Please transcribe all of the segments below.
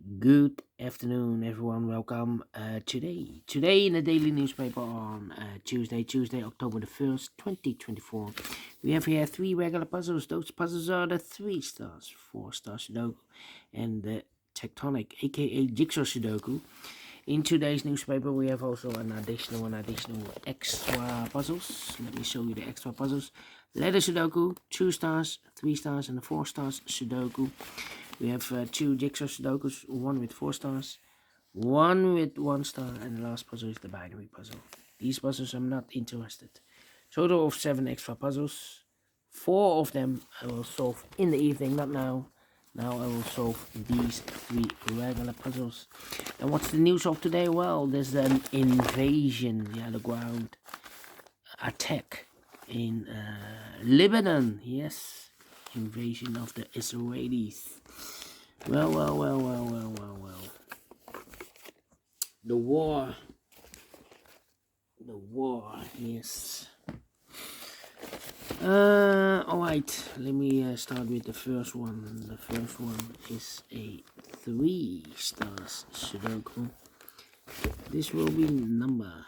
Good afternoon, everyone. Welcome. Today in the daily newspaper on Tuesday, October the 1st, 2024, we have here three regular puzzles. Those puzzles are the Three Stars, Four Stars Sudoku, and the Tectonic, aka JigSaw Sudoku. In today's newspaper, we have also an additional extra puzzles. Let me show you the extra puzzles. Letter Sudoku, 2 stars, 3 stars, and the 4 stars Sudoku. We have two Jigsaw Sudokus, one with 4 stars, one with 1 star, and the last puzzle is the binary puzzle. These puzzles I'm not interested. Total of 7 extra puzzles. 4 of them I will solve in the evening, not now. Now I will solve these 3 regular puzzles. And what's the news of today? Well, there's an invasion, the ground attack in Lebanon. Yes, invasion of the Israelis. Well. The war. Yes. Alright, let me start with the first one. The first one is a 3 stars Sudoku. This will be number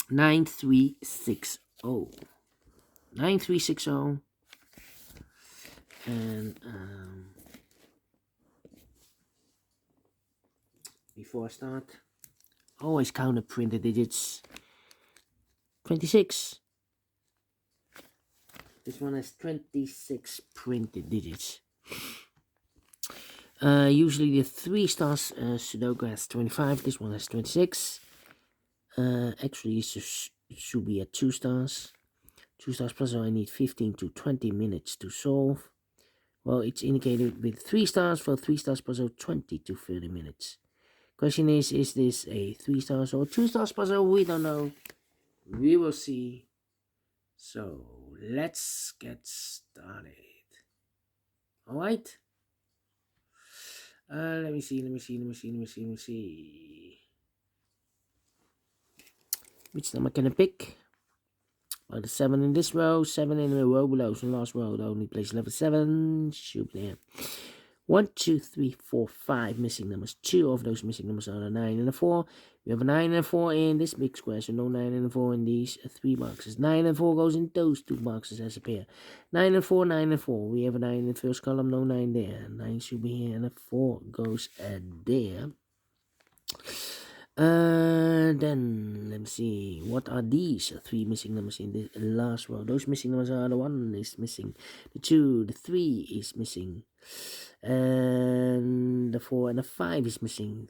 9360. 9360. And before I start, always count the printed digits. 26. This one has 26 printed digits. Usually the 3 stars Sudoku has 25. This one has 26. Actually, it should be at 2 stars. 2 stars puzzle, I need 15 to 20 minutes to solve. Well, it's indicated with 3 stars. For 3 stars puzzle, 20 to 30 minutes. Question is this a 3 stars or 2 stars puzzle? We don't know. We will see. So, let's get started. Alright? Let me see. Which number can I pick? Well, the 7 in this row, 7 in the row below. So, last row, the only place level 7 should be there. 1, 2, 3, 4, 5 missing numbers. 2 of those missing numbers are the 9 and the 4. We have a 9 and a 4 in this big square, so no 9 and a 4 in these 3 boxes. 9 and 4 goes in those 2 boxes as a pair. 9 and 4, 9 and 4. We have a 9 in the first column, no 9 there. 9 should be here, and a 4 goes there. Then let me see. What are these 3 missing numbers in the last row? Those missing numbers are the 1 is missing, the 2, the 3 is missing, and the 4 and the 5 is missing.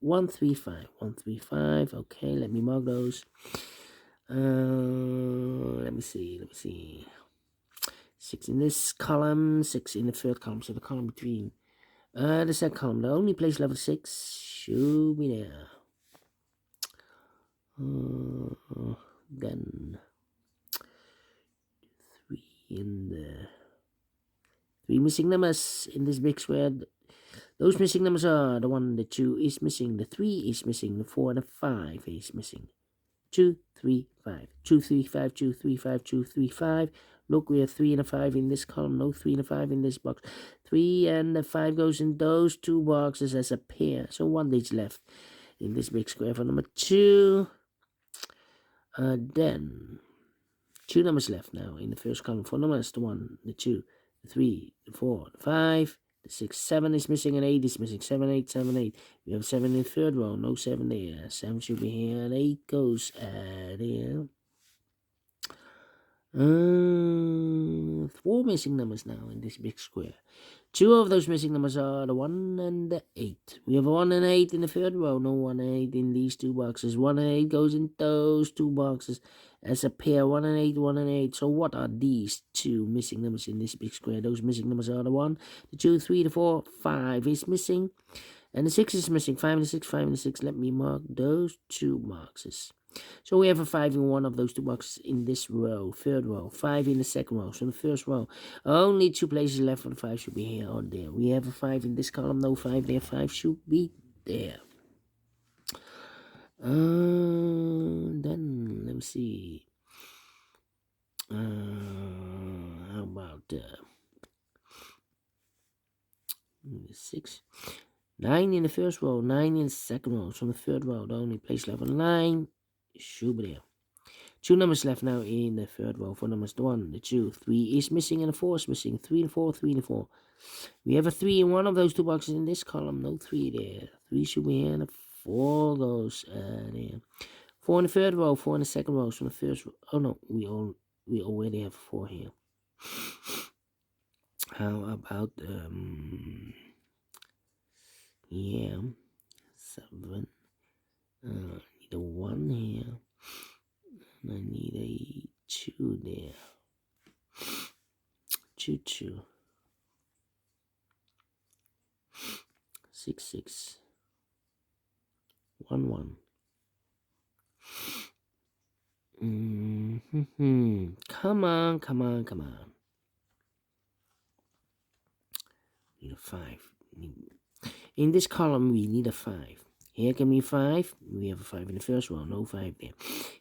1, 3, 5. 1, 3, 5. Okay, let me mark those. Let me see. 6 in this column, 6 in the third column, so the column between the second column. The only place level 6 should be there. Then 3 in the 3 missing numbers in this big square. Those missing numbers are the 1, the 2 is missing, the 3 is missing, the 4 and the 5 is missing. 2, 3, 5. 2, 3, 5, 2, 3, 5, 2, 3, 5. Look, we have 3 and a 5 in this column, no 3 and a 5 in this box. 3 and the 5 goes in those 2 boxes as a pair. So 1 digit left in this big square for number 2. Then 2 numbers left now in the first column. 4 numbers, the 1, the 2, the 3, the 4, the 5, the 6, 7 is missing, and 8 is missing. 7, 8, 7, 8. We have 7 in the third row, no 7 there. 7 should be here, and 8 goes there. 4 missing numbers now in this big square. 2 of those missing numbers are the 1 and the 8. We have 1 and 8 in the third row. No 1 and 8 in these 2 boxes. 1 and 8 goes in those 2 boxes as a pair. 1 and 8, 1 and 8. So what are these 2 missing numbers in this big square? Those missing numbers are the 1, the 2, 3, the 4, 5 is missing. And the 6 is missing. 5 and the 6, 5 and the 6. Let me mark those 2 boxes. So we have a 5 in one of those 2 boxes in this row, third row, 5 in the second row. So the first row, only 2 places left for the 5 should be here or there. We have a 5 in this column, no 5 there, 5 should be there. Then let me see. How about the 6. 9 in the first row, 9 in the second row. So on the third row, the only place left on 9 should be there. 2 numbers left now in the third row. 4 numbers, the 1, the 2, 3 is missing, and the 4 is missing. 3 and 4, 3 and 4. We have a 3 in one of those 2 boxes in this column. No 3 there. 3 should be here, and a 4 goes there. 4 in the third row, 4 in the second row. So in the first row. Oh no, we already have 4 here. How about yeah, 7. I need a 1 here. And I need a 2 there. 2, 2. 6, 6. 1, 1. Come on, come on, come on. Need a 5. In this column, we need a 5. Here can be 5. We have a 5 in the first row. No 5 there.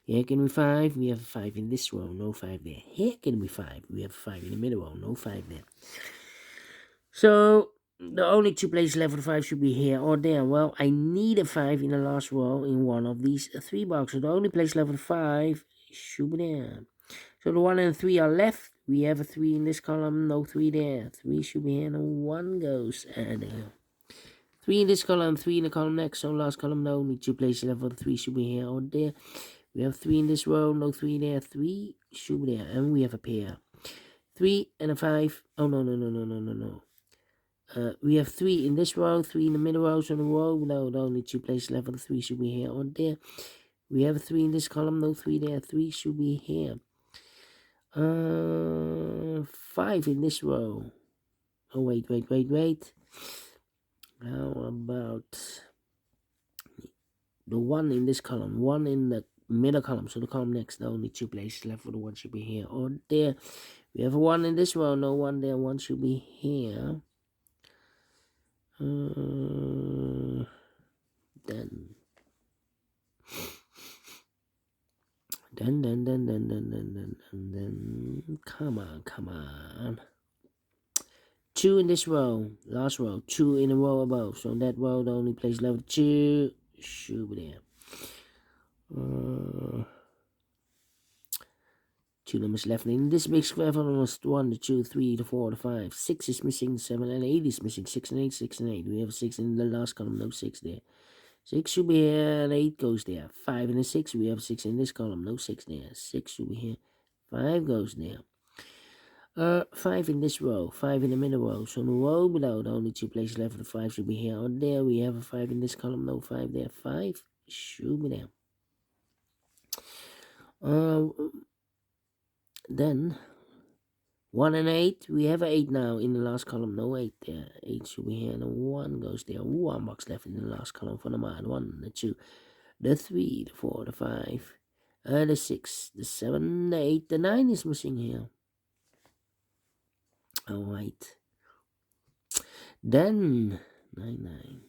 Here can be 5. We have a 5 in this row. No 5 there. Here can be 5. We have a 5 in the middle row. No 5 there. So the only 2 places left for the 5 should be here or there. Well, I need a 5 in the last row in one of these 3 boxes. The only place left for the 5 should be there. So the 1 and 3 are left. We have a 3 in this column. No 3 there. 3 should be here. And 1 goes there. 3 in this column, 3 in the column next. So last column, no. Only 2 places left for the 3 should be here or there. We have 3 in this row, no 3 there. 3 should be there. And we have a pair. 3 and a 5. Oh, no. We have 3 in this row, 3 in the middle row. So in the row, no, the only 2 places left for the 3 should be here or there. We have a 3 in this column, no 3 there. 3 should be here. 5 in this row. Oh, wait. How about the 1 in this column? 1 in the middle column. So the column next, the only 2 places left for the 1 should be here or there. We have a 1 in this row. No 1 there. 1 should be here. Then come on. 2 in this row, last row, 2 in a row above. So in that row, the only place left 2 should be there. 2 numbers left in this big square for almost 1, the 2, 3, the 4, the 5. 6 is missing, 7 and 8 is missing. 6 and 8, 6 and 8. We have a 6 in the last column, no 6 there. 6 should be here, and 8 goes there. 5 and a 6, we have 6 in this column, no 6 there. 6 should be here, 5 goes there. 5 in this row, 5 in the middle row. So in the row below, the only 2 places left for the 5 should be here or there. We have a 5 in this column, no 5 there. 5 should be there. Then 1 and 8, we have an 8 now in the last column, no 8 there. 8 should be here, and 1 goes there. 1 box left in the last column for the man. 1, the 2, the 3, the 4, the 5, the 6, the 7, the 8, the 9 is missing here. Alright. Then 9.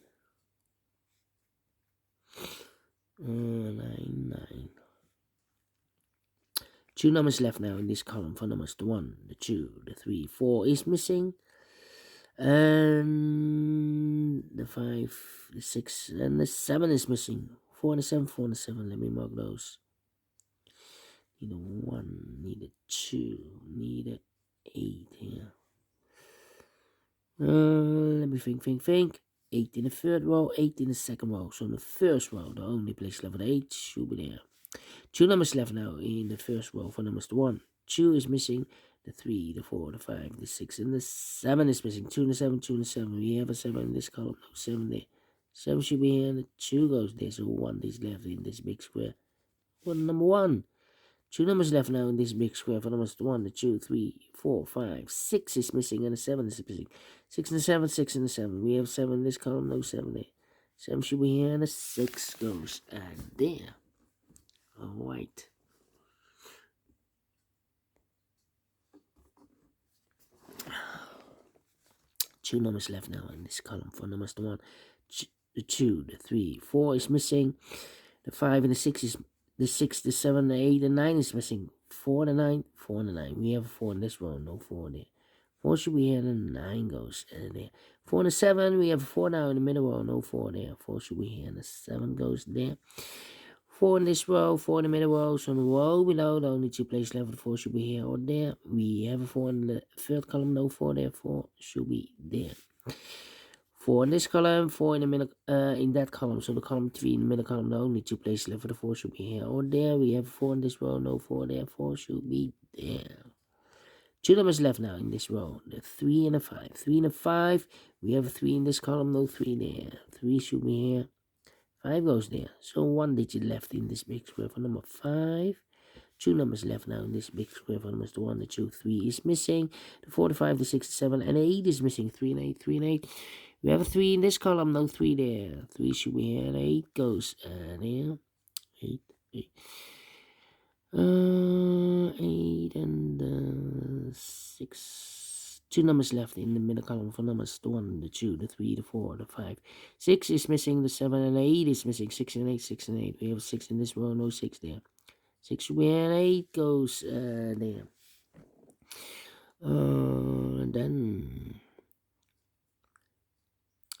2 numbers left now in this column for numbers. The 1, the 2, the 3, 4 is missing. And the 5, the 6, and the 7 is missing. 4 and a 7, 4 and a 7. Let me mark those. Need a 1, need a 2, need a 8 here. Let me think. 8 in the third row, 8 in the second row. So in the first row, the only place left for the 8 should be there. 2 numbers left now in the first row for numbers. The 1, 2 is missing. The 3, the 4, the 5, the 6, and the 7 is missing. 2 and the 7, 2 and the 7. We have a 7 in this column. No 7 there. 7 should be here, and the 2 goes there. So 1 is left in this big square. Number 1. 2 numbers left now in this big square for numbers. The 1, the 2, 3, 4, 5, 6 is missing, and the 7 is missing. 6 and the 7, 6 and the 7. We have 7 in this column. No 7 there. 7 should be here, and the 6 goes there. Alright. Two numbers left now in this column for numbers. The 1, the 2, the 3, 4 is missing. The 5 and the 6 is the 6, the 7, the 8, and 9 is missing. 4 and the 9, 4 and the 9. We have a 4 in this row, no 4 there. 4 should be here, and 9 goes there. 4 and a 7, we have a 4 now in the middle row, no 4 there. 4 should be here, and a 7 goes there. 4 in this row, 4 in the middle row, so in the row below, the only 2 places left, 4 should be here or there. We have a 4 in the third column, no 4 there, 4 should be there. 4 in this column, 4 in the middle, in that column, so the column 3 in the middle column, the only 2 places left for the 4 should be here or there. We have 4 in this row, no 4 there, 4 should be there. 2 numbers left now in this row, the 3 and a 5. 3 and a 5, we have a 3 in this column, no 3 there. 3 should be here, 5 goes there. So 1 digit left in this big square for number 5. 2 numbers left now in this big square for numbers, the 1, the 2, 3 is missing. The 4, the 5, the 6, the 7, and 8 is missing. 3 and 8, 3 and 8. We have a 3 in this column, no 3 there. 3 should be here, and 8 goes there. 8, 8. 8 and 6. 2 numbers left in the middle column for numbers, the 1, the 2, the 3, the 4, the 5. 6 is missing, the 7 and 8 is missing. 6 and 8, 6 and 8. We have 6 in this row, no 6 there. 6 should be here, and 8 goes there. Then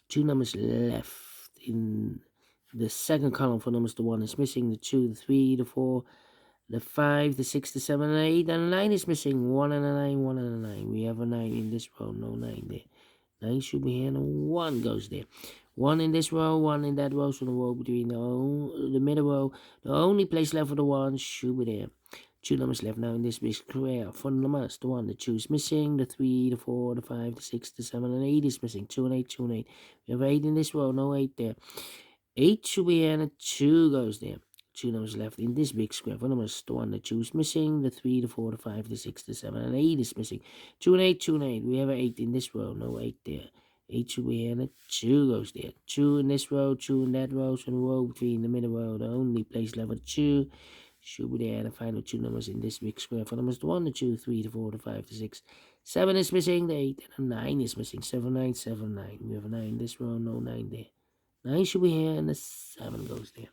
2 numbers left in the second column for numbers, the 1 is missing, the 2, the 3, the 4, the 5, the 6, the 7, and 8, and 9 is missing. 1 and a 9, 1 and a 9. We have a 9 in this row, no 9 there. 9 should be here, and 1 goes there. 1 in this row, 1 in that row, so the row between the middle row, the only place left for the 1 should be there. 2 numbers left now in this big square for numbers, the 1, the 2 is missing, the 3, the 4, the 5, the 6, the 7, and 8 is missing. 2 and 8, 2 and 8. We have 8 in this row, no 8 there. 8 should be here, and a 2 goes there. 2 numbers left in this big square for numbers, the 1, the 2 is missing, the 3, the 4, the 5, the 6, the 7, and 8 is missing. 2 and 8, 2 and 8. We have an 8 in this row, no 8 there. 8 should be here, and a 2 goes there. 2 in this row, 2 in that row, so the row between the middle row, the only place left for 2 should be there. And the final 2 numbers in this big square for numbers, the 1, the 2, 3, the 4, the 5, the 6, 7 is missing, the 8, and the 9 is missing. 7, 9, 7, 9. We have a 9 in this row, no 9 there. 9 should be here, and the 7 goes there.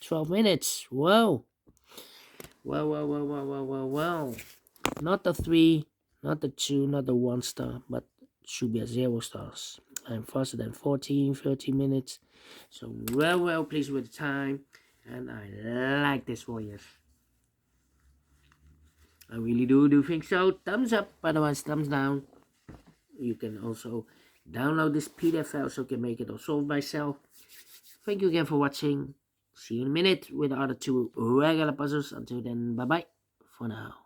12 minutes. Whoa. Well. Not the 3, not the 2, not the 1 star, but should be a 0 stars. I'm faster than 14, 13 minutes. So well pleased with the time. And I like this warriors. I really do think so. Thumbs up, otherwise thumbs down. You can also download this PDF file so you can make it or solve myself. Thank you again for watching. See you in a minute with the other 2 regular puzzles. Until then, bye bye for now.